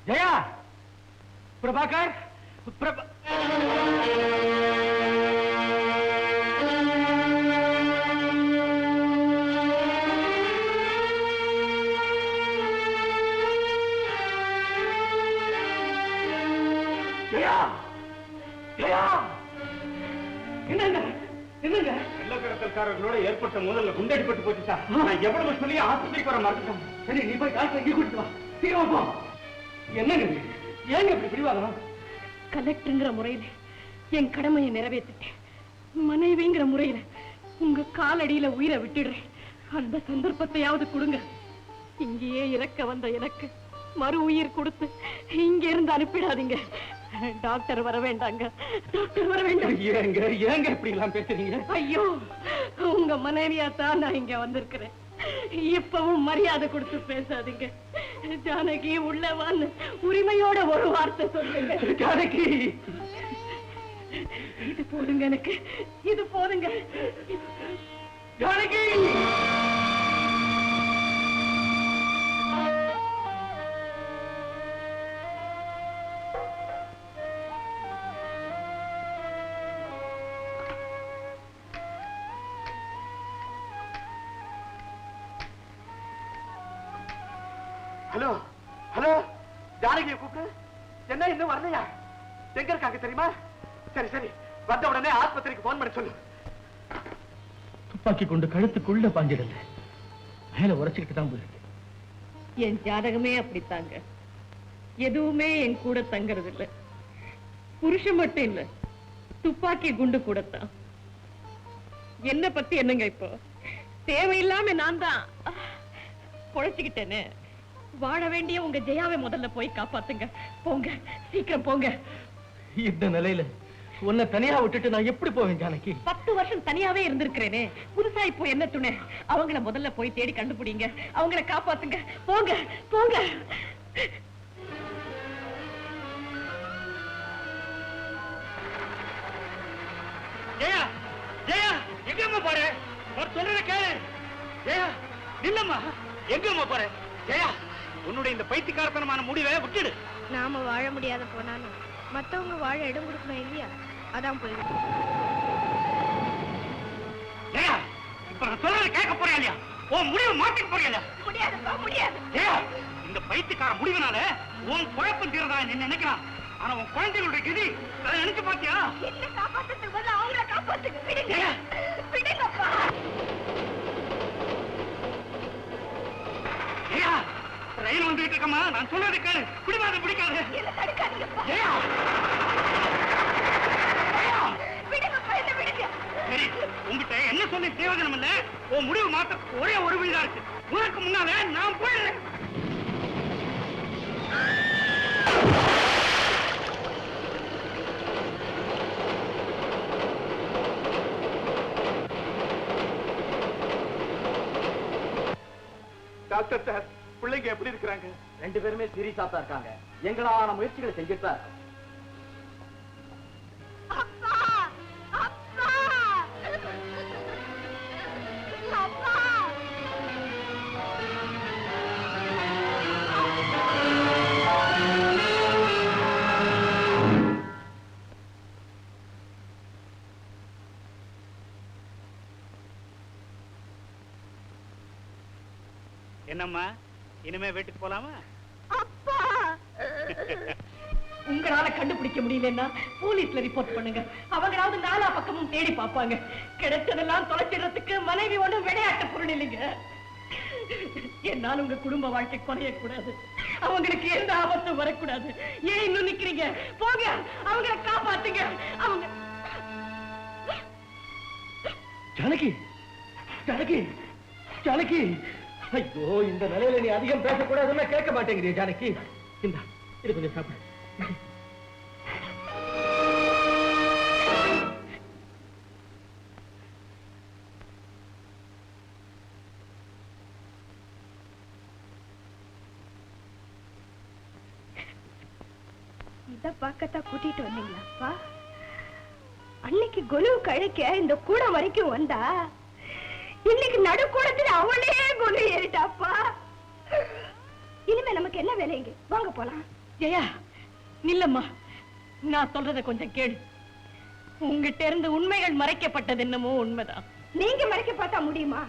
ஜெயா, பிரபாகர், ஜெயா, ஜெயா, என்னங்க என்னங்க? வெள்ளக்கடத்தல்காரர்களோட ஏற்பட்ட மோதல்ல குண்டடிப்பட்டு போச்சு சார். நான் எவ்வளவு சொல்லி ஆஸ்பத்திரிக்கு வர மறந்துட்டேன். சரி, நீ போய் டாக்டர் இங்கே கூட்டிட்டு வா. சீக்கிரம் போ. என்னங்க ஏங்க இப்படி பிடிவாதம்? கலெக்டருங்கிற முறையில என் கடமையை நிறைவேற்றிட்டேன். மனைவிங்கிற முறையில உங்க காலடியில உயிரை விட்டுடுறேன். அந்த சந்தர்ப்பத்தையாவது கொடுங்க. இங்கேயே இறக்க வந்த எனக்கு மறு உயிர் கொடுத்து இங்க இருந்து அனுப்பிடாதீங்க. டாக்டர் வர வேண்டாங்க, டாக்டர் வர வேண்டாம். ஏங்க ஏங்க இப்படி எல்லாம் பேசுறீங்க? ஐயோ, உங்க மனைவியா தான் நான் இங்க வந்திருக்கிறேன். இப்பவும் மரியாதை கொடுத்து பேசாதீங்க. ஜானகி உள்ளவான்னு உரிமையோட ஒரு வார்த்தை சொல்லுங்க. ஜானகி, இது போதுங்க, எனக்கு இது போதுங்க. ஜானகி, ஹலோ ஹலோ, ஜானகியை கூப்பிடு. என்ன இன்னும் வரலையா? எங்க இருக்காங்க தெரியுமா? சரி சரி, வந்த உடனே ஆஸ்பத்திரிக்கு போன் பண்ணி சொல்லு. துப்பாக்கி கொண்டு கழுத்துக்குள்ள பாஞ்சிடல, மேல உரைச்சுக்கிட்டு தான் போயிருக்கு. என் ஜாதகமே அப்படித்தாங்க. எதுவுமே என் கூட தங்கறது இல்ல. புருஷன் மட்டும் இல்ல, துப்பாக்கி குண்டு கூடத்தான். என்ன பத்தி என்னங்க இப்போ? தேவையில்லாம நான் தான் பொழைச்சுக்கிட்டேன்னு. வாழ வேண்டிய உங்க ஜெயாவை முதல்ல போய் காப்பாத்துங்க. போங்க, சீக்கிரம் போங்க. இந்த நிலையில உன்னை தனியா விட்டுட்டு நான் எப்படி போவேன் ஜானகி? 10 வருஷம் தனியாவே இருந்திருக்கிறேனே, புதுசா இப்போ என்ன துணை? அவங்கள முதல்ல போய் தேடி கண்டுபிடிங்க, அவங்கள காப்பாத்துங்க. போங்க போங்க. ஜெயா, ஜெயா, எங்கம்மா போற? சொல்றத கேளு. ஜெயா, நில்லம்மா. எங்கம்மா போற? ஜெயா, உன்னுடைய இந்த பைத்தியக்காரத்தனமான முடிவை விட்டுடு. நாம வாழ முடியாத போனாலும் மத்தவங்க வாழ இடம் கொடுக்கணும் இல்லையா? அதான் போயிடும். ஜெயா, இப்ப நான் சொல்றத கேட்க போறியா இல்லையா? உன் முடிவை மாத்திக்க போறியா? முடியாதுப்பா, முடியாது. ஜெயா, இந்த பைத்தியக்கார முடிவினால உன் குழப்பம் தீரதா நீ நினைக்கலாம். ஆனா உன் குழந்தைகளுடைய கதி அதை நினைச்சு பாத்தியா? என்ன காப்பாத்துக்கு பதிலா அவங்கள காப்பாத்துக்கு விடுங்க. விடுங்கப்பா. ஜெயா, ரயில் வந்துட்டு இருக்கமா, நான் சொல்றது கேளு. பிடிவாதம் பிடிக்காது. என்ன தடுக்காதீங்கப்பா. ஜெயா, விடுங்கப்பா, என்ன விடுங்க. சரி, உங்ககிட்ட என்ன சொல்லி பிரயோஜனம் இல்ல. உன் முடிவு மாத்த ஒரே ஒரு வழிதான் இருக்கு. உனக்கு முன்னால நான் போயிடுறேன். டாக்டர் சார், பிள்ளைங்க எப்படி இருக்கிறாங்க? 2 பேருமே சீரியஸா தான் இருக்காங்க. எங்களான முயற்சிகளை செஞ்சுட்டு தான் இருக்கோம். அப்பா, அப்பா, அப்பா. என்னம்மா, இனிமே வீட்டுக்கு போலாமா? அப்பா, உங்களால கண்டுபிடிக்க முடியலன்னா போலீஸ்ல ரிப்போர்ட் பண்ணுங்க. அவங்களாவது நாலா பக்கமும் தேடி பார்ப்பாங்க. கிடைச்சதெல்லாம் தொலைச்சிடறதுக்கு மனைவி ஒண்ணும் விளையாட்டு பொருள் இல்லைங்க. என்னால உங்க குடும்ப வாழ்க்கை குறையக்கூடாது. அவங்களுக்கு எந்த ஆபத்தும் வரக்கூடாது. ஏன் இன்னும் நிக்கிறீங்க? போங்க, அவங்களை காப்பாத்துங்க. அவங்க ஜானகி, ஜானகி, ஜானகி, ஐயோ, இந்த நிலையில நீ அதிகம் பேசக்கூடாதுன்னா கேட்க மாட்டேங்கிறிய ஜானகி. இந்த இது கொஞ்சம் சாப்பிடு. இத பார்க்கத்தான் கூட்டிட்டு வந்தீங்களாப்பா? அன்னைக்கு கொலு கழைக்க இந்த கூடம் வரைக்கும் வந்தா, இன்னைக்கு நடுக்கூடத்துல அவளே கொலு ஏறிட்டாப்பா. இனிமே நமக்கு என்ன வேலைங்க? வாங்க போலாம். ஜெயா நில்லம்மா, நான் சொல்றத கொஞ்சம் கேளு. உங்ககிட்ட இருந்து உண்மைகள் மறைக்கப்பட்டது என்னமோ உண்மைதான். நீங்க மறைக்க பார்த்தா முடியுமா?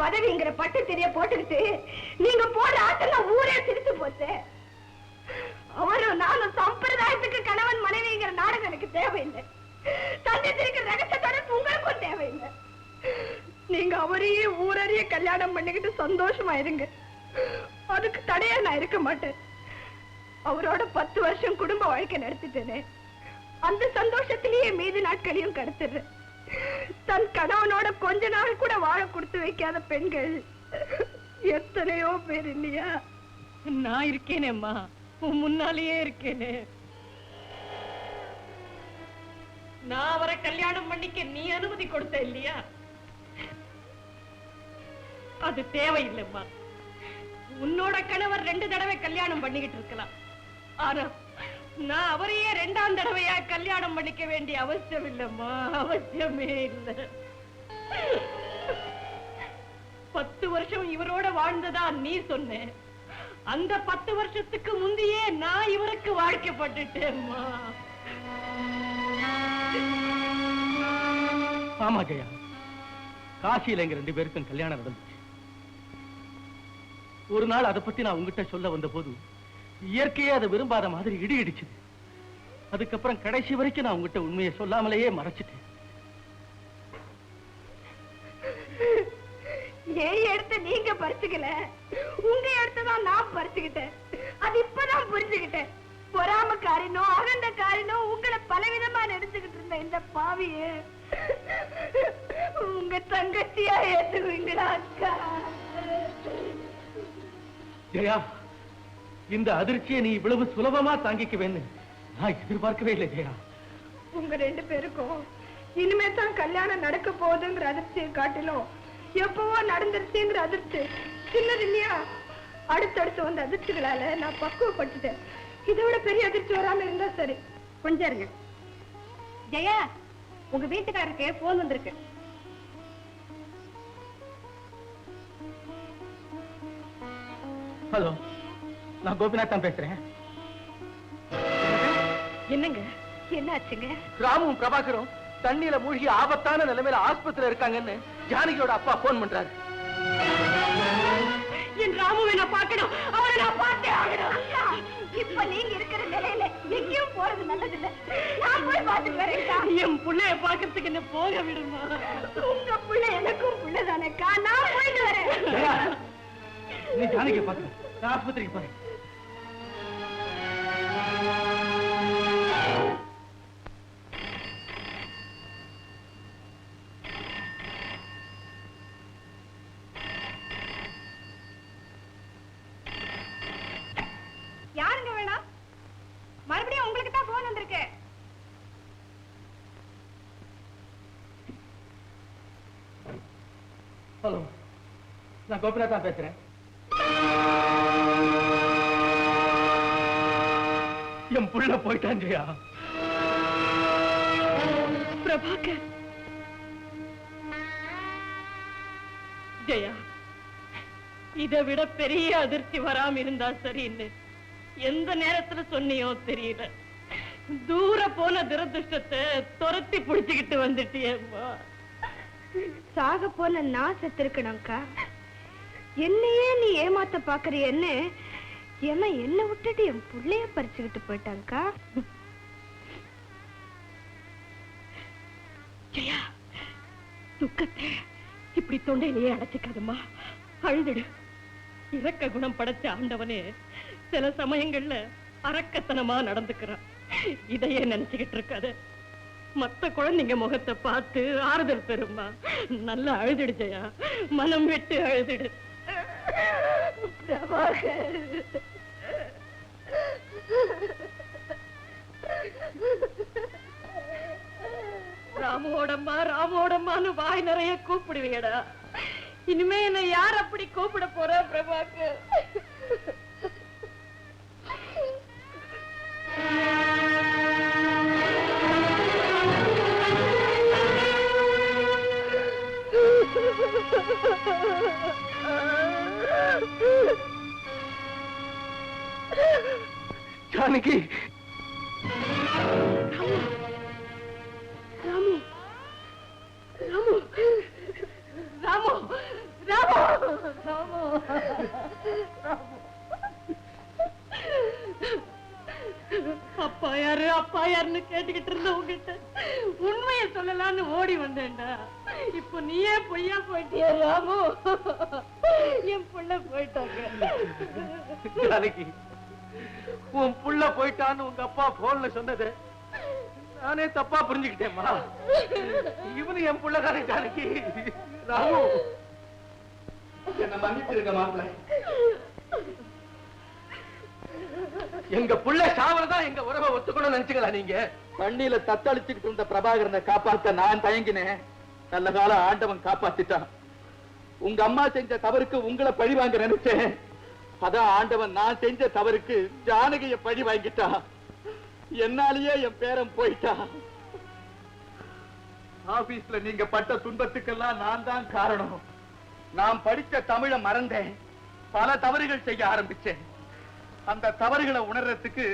பதவிங்கிற பட்டு தெரிய போட்டுக்கிட்டு நீங்க போற ஆட்டெல்லாம் ஊரே சிரித்து போச்சு. அவரும் நானும் சம்பிரதாயத்துக்கு கணவன் மனைவிங்கிற நாடகம் எனக்கு தேவையில்லை. சந்தித்திருக்கிற ரகசிய தொடர்பு உங்களுக்கும் தேவையில்லை. நீங்க அவரையே ஊரறிய கல்யாணம் பண்ணிக்கிட்டு சந்தோஷமா இருங்க. அதுக்கு தடையா நான் இருக்க மாட்டேன். அவரோட 10 வருஷம் குடும்ப வாழ்க்கை நடத்திட்டேனே, அந்த சந்தோஷத்திலேயே மீதி நாட்களையும் கடத்துறேன். தன் கணவனோட கொஞ்ச நாள் கூட வாழ கொடுத்து வைக்காத பெண்கள் எத்தனையோ பேர் இல்லையா? நான் இருக்கேனேம்மா, உன் முன்னாலேயே இருக்கேனே. நான் அவரை கல்யாணம் பண்ணிக்க நீ அனுமதி கொடுத்த இல்லையா? அது தேவையில்லைம்மா. உன்னோட கணவர் 2 தடவை கல்யாணம் பண்ணிக்கிட்டு இருக்கலாம். ஆனா நான் அவரையே 2ஆம் தடவையா கல்யாணம் பண்ணிக்க வேண்டிய அவசியம் இல்லம்மா, அவசியமே இல்லை. 10 வருஷம் இவரோட வாழ்ந்ததா நீ சொன்ன. அந்த 10 வருஷத்துக்கு முந்தையே நான் இவருக்கு வாழ்க்கைப்பட்டுட்டேம்மா. ஆமா ஜெயா, காசியில எங்க 2 பேருக்கும் கல்யாணம் நடந்துச்சு. ஒரு நாள் அதை பத்தி நான் உங்ககிட்ட சொல்ல வந்த போது இயற்கையே அதை விரும்பாத மாதிரி இடி இடிச்சுது. அதுக்கப்புறம் கடைசி வரைக்கும் நான் உங்ககிட்ட உண்மையை சொல்லாமலேயே மறைச்சிட்டேன். ஏன் எடுத்து நீங்க பறிச்சுக்கல, உங்க எடுத்துதான் நான் பறிச்சுக்கிட்டேன். அது இப்பதான் புரிஞ்சுக்கிட்டேன். பொறாமக்காரினோ அகந்தக்காரினோ உங்களை பலவிதமா நினைச்சுக்கிட்டு இருந்த இந்த பாவிய உங்க தங்கச்சியா ஏத்துவீங்களா அக்கா? ஜெயா, இந்த அதிர்ச்சியை நீ இவ்வளவு சுலபமா தாங்கிக்குவேன்னு நான் எதிர்பார்க்கவே இல்லை ஜெயா. உங்க 2 பேருக்கும் இனிமே தான் கல்யாணம் நடக்க போகுதுங்கிற அதிர்ச்சியை காட்டிலும் எப்பவோ நடந்துருச்சுங்கிற அதிர்ச்சி சின்னது இல்லையா? அடுத்தடுத்து வந்த அதிர்ச்சிகளால நான் பக்குவப்பட்டுட்டேன். இதை விட பெரிய அதிர்ச்சி வராம இருந்தா சரி. கொஞ்சம் இருங்க. ஜெயா, உங்க வீட்டுக்காரருக்கு போன் வந்திருக்கு. ஹலோ, நான் கோபிநாத் தான் பேசுறேன். என்னங்க? என்ன ஆச்சுங்க? ராமும் பிரபாகரும் தண்ணியில மூழ்கி ஆபத்தான நிலைமையில ஆஸ்பத்திரியில இருக்காங்கன்னு ஜானகியோட அப்பா போன் பண்றாரு. என் ராமுவை நான் பார்க்கணும், அவரை நான் பார்த்தே ஆகணும். இப்ப நீங்க இருக்கிற நிலையில எங்கேயும் போறது நல்லதில்ல. நான் போய் பார்த்துட்டு வரேன்க்கா. என் புள்ளைய பார்க்கறதுக்கு என்ன போக விடுமா? உங்க புள்ள எனக்கும் புள்ளதானக்கா. நான் போயிட்டு வரேன். நீ ஜானகியை பார்க்க, நான் ஆஸ்பத்திரிக்கு போறேன். யாருங்க வேணும்? மறுபடியும் உங்களுக்கு தான் போன் வந்திருக்கு. ஹலோ, நான் கோபிநாத் தான் பேசுறேன். என் புள்ள போயிட்டான் ஜெயா. பிரபாகர், ஜெயா, இதை விட பெரிய அதிர்ச்சி வராம இருந்தா சரின்னு எந்த நேரத்துல சொன்னியோ தெரியல. தூர போன துரதிருஷ்டத்தை துரத்தி புடிச்சுக்கிட்டு வந்துட்டியேம்மா. சாக போன நான் செத்திருக்கணும்க்கா. என்னையே நீ ஏமாத்த பாக்குறியன்னு என்ன விட்டுட்டு என் புள்ளைய பறிச்சுக்கிட்டு போயிட்டாங்கக்கா. ஜெயா, துக்கத்தை இப்படி தொண்டையிலேயே அடைச்சிக்காதம்மா, அழுதுடு. இரக்க குணம் படைச்ச ஆண்டவனே சில சமயங்கள்ல அரக்கத்தனமா நடந்துக்கிறான். இதையே நினைச்சுக்கிட்டு இருக்காத. மத்த குழந்தைங்க முகத்தை பார்த்து ஆறுதல் பெறுமா. நல்லா அழுதுடு ஜெயா, மனம் விட்டு அழுதுடு. ராமோடம்மா ராமோடம்மான்னு வாய் நிறைய கூப்பிடுவீடா. இனிமே என்ன யார் அப்படி கூப்பிட போற பிரபாகர்? ஜானகி ராமு ராமு ராமு ராமு ராமு அப்பா யாருன்னு கேட்டுக்கிட்டு இருந்த உங்ககிட்ட உண்மையை சொல்லலான்னு ஓடி வந்தேன்டா. இப்போ நீயே பொய்யா போயிட்டியா ராமு? என் புள்ள போயிட்டாங்க. ஜானகி, உன் புள்ள போயிட்டான்னு உங்க அப்பா போன்ல சொன்னது நானே தப்பா புரிஞ்சுக்கிட்டேம்மா. இவனு என் புள்ளதானே ஜானகி. ராமு, என்ன மன்னிச்சிருக்க மாப்பிள்ள. எங்க புள்ள சாவலதான் எங்க உறவை ஒத்துக்கணும்னு நினைச்சுங்களா நீங்க? தண்ணியில தத்தளிச்சுக்கிட்டு இருந்த பிரபாகரனை காப்பாத்த நான் தயங்கினேன். நல்ல காலம் ஆண்டவன் காப்பாத்திட்டான். உங்க அம்மா செஞ்ச தவறுக்கு உங்களை பழி வாங்க நினைச்சேன். அதான் ஆண்டவன் நான் செஞ்ச தவறுக்கு ஜானகிய பழி வாங்கிட்டான். என்னாலேயே என் பேரன் போயிட்டான். ஆபீஸ்ல நீங்க பட்ட துன்பத்துக்கெல்லாம் நான் தான் காரணம். நான் படிச்ச தமிழை மறந்தேன். பல தவறுகள் செய்ய ஆரம்பிச்சேன். அந்த தவறுகளை உணர்றதுக்கு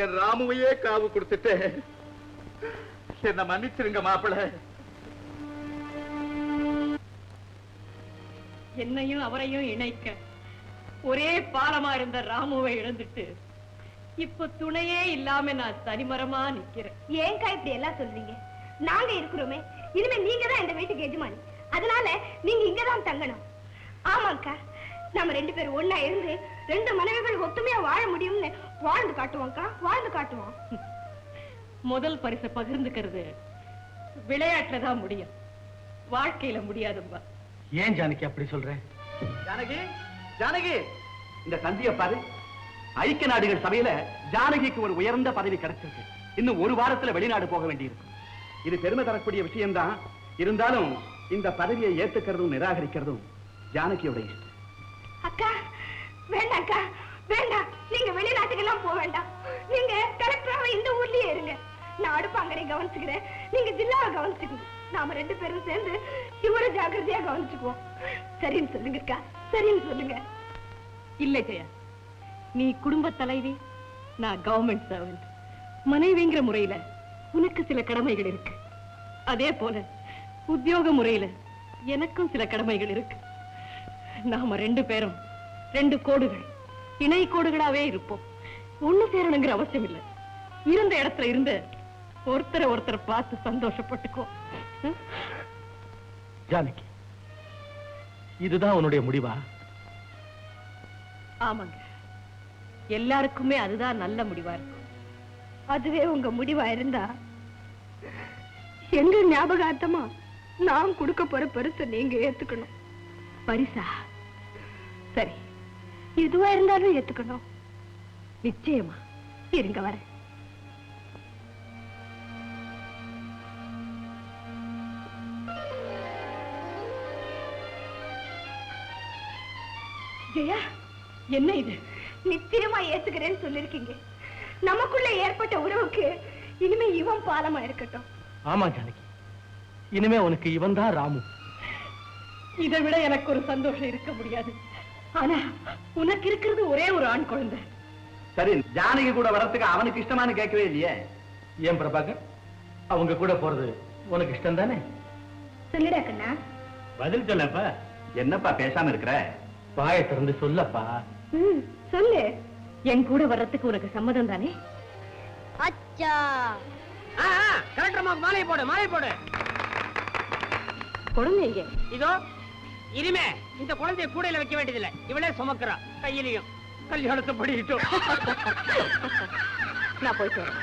என் ராமுவையே காவு கொடுத்துட்டேன். என்ன மன்னிச்சிருங்க மாப்பிள்ள. என்னையும் அவரையும் இணைக்க ஒரே பாலமா இருந்த ராமுவை இழந்துட்டு இப்ப துணையே இல்லாம நான் தனிமரமா நிக்கிறேன். ஏன்க்கா இப்படி எல்லாம் சொல்றீங்க? நாங்க இருக்கிறோமே, இனிமே நீங்க தான் இந்த வீட்டுக்கு எஜமானி. அதனால நீங்க இங்கதான் தங்கணும். ஆமாக்கா, நாம 2 பேரும் ஒன்னா இருந்து 2 மனைவிகள் ஒத்துமையா வாழ முடியும்னு வாழ்ந்து காட்டுவோம்க்கா, வாழ்ந்து காட்டுவோம். முதல் பரிசை பகிர்ந்துக்கிறது விளையாட்டுலதான் முடியும், வாழ்க்கையில முடியாதும்பா. ஏன் ஜானகி அப்படி சொல்றேன்? ஜானகி, ஜானகி, இந்த சந்திய பாரு. ஐக்கிய நாடுகள் சபையில ஜானகிக்கு ஒரு உயர்ந்த பதவி கிடைச்சிருக்கு. இன்னும் 1 வாரத்துல வெளிநாடு போக வேண்டியிருக்கு. இது பெருமை தரக்கூடிய விஷயம்தான். இருந்தாலும் இந்த பதவியை ஏத்துக்கிறதும் நிராகரிக்கிறதும் ஜானகியோட இஷ்டம். அக்கா, வேண்டாம்க்கா, வேண்டாம். நீங்க வெளிநாட்டுக்கு எல்லாம் போக வேண்டாம். நீங்க கலெக்டராக இந்த ஊர்லயே இருங்க. நான் அடுப்பாங்கரை கவனிச்சுக்கிறேன், நீங்க ஜில்லாவை கவனிச்சுக்கணும். நாம 2 பேரும் சேர்ந்து இவரை ஜாக்கிரதையா கவனிச்சுக்குவோம். சரின்னு சொல்லுங்கக்கா, சரின்னு சொல்லுங்க. இல்ல ஜெயா, நீ குடும்ப தலைவி, நான் கவர்மெண்ட் சர்வெண்ட். மனைவிங்கிற முறையில உனக்கு சில கடமைகள் இருக்கு. அதே போல உத்தியோக முறையில எனக்கும் சில கடமைகள் இருக்கு. நாம 2 பேரும் 2 கோடுகள், இணை கோடுகளாவே இருப்போம். ஒண்ணு சேரணுங்கிற அவசியம் இல்லை. இருந்த இடத்துல இருந்து ஒருத்தரை ஒருத்தர் பார்த்து சந்தோஷப்பட்டுக்கோ. ஜானகி, இதுதான் உன்னுடைய முடிவா? ஆமாங்க, எல்லாருக்குமே அதுதான் நல்ல முடிவா இருக்கும். அதுவே உங்க முடிவா இருந்தா எங்க ஞாபகார்த்தமா நான் கொடுக்க போற பரிசை நீங்க ஏத்துக்கணும். பரிசா? சரி, எதுவா இருந்தாலும் ஏத்துக்கணும். நிச்சயமா. இருங்க வர. ஜெயா, என்ன இது? நிச்சயமா ஏத்துக்கிறேன்னு சொல்லிருக்கீங்க. நமக்குள்ள ஏற்பட்ட உறவுக்கு இனிமே இவன் பாலமா இருக்கட்டும். ஆமா ஜானகி, இனிமே உனக்கு இவன் தான் ராமு. இதை விட எனக்கு ஒரு சந்தோஷம் இருக்க முடியாது. ஆனா உனக்கு இருக்கிறது ஒரே ஒரு ஆண் குழந்தை. சரி, ஜானகி கூட வரத்துக்கு அவனுக்கு இஷ்டமானு கேட்கவே இல்லையே. ஏன் பிரபாகர், அவங்க கூட போறது உனக்கு இஷ்டம் தானே? சொல்லிடா கண்ணா. பதில் சொல்லப்பா. என்னப்பா பேசாம இருக்கிற? வாயை திறந்து சொல்லப்பா. சொல்லு. என் கூட வர்றதுக்கு உனக்கு சம்மதம் தானே? அச்சா, கலெக்டர் மாலையை போடு, மாலையை போடு. குழந்தைங்க இதோ இனிமே இந்த குழந்தைய கூடையில வைக்க வேண்டியதில்லை, இவளே சுமக்கிறா கையிலையும். கல்யாணத்தை படிக்கிட்டோம். நான் போயிட்டு வரேன்.